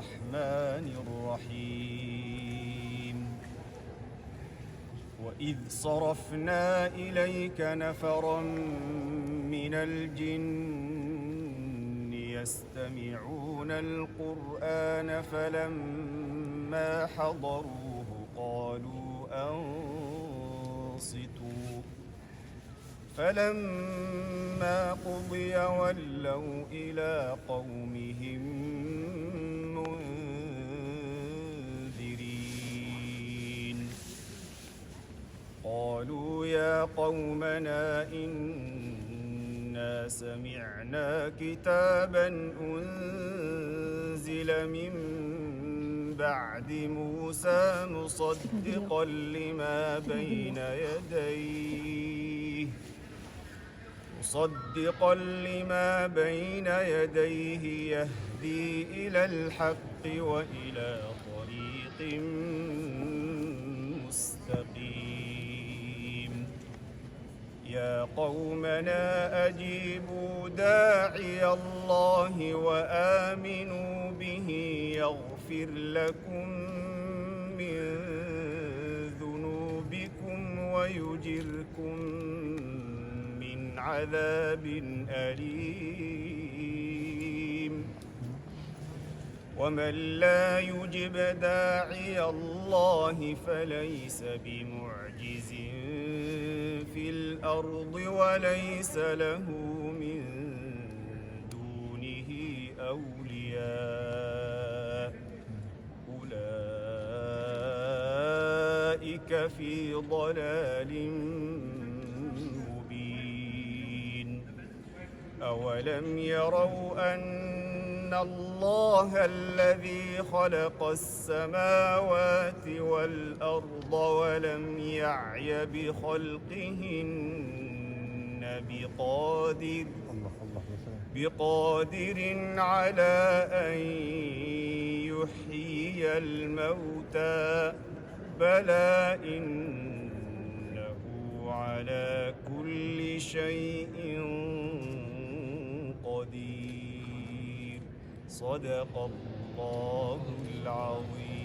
الرحمن الرحيم وإذ صرفنا إليك نفرا من الجن يستمعون القرآن فلما حضروه قالوا أنصتوا فلما قضي ولوا إلى قومهم منذرين قالوا يا قومنا إنا سمعنا كتابا أنزل من بعد موسى مصدقا لما بين يديه يهدي إلى الحق وإلى طريق مستقيم يا قومنا أجيبوا داعي الله وآمنوا به يغفر لكم من ذنوبكم ويجركم من عذاب أليم ومن لا يجب داعي الله فليس بمعجز في الأرض وليس له من دونه أولياء أولئك في ضلال مبين أولم يروا أن الله الذي خلق السماوات والأرض ولم يعي بخلقهن بقادر على أن يحيي الموتى بلى إنه على كل شيء قدير صدق الله العظيم.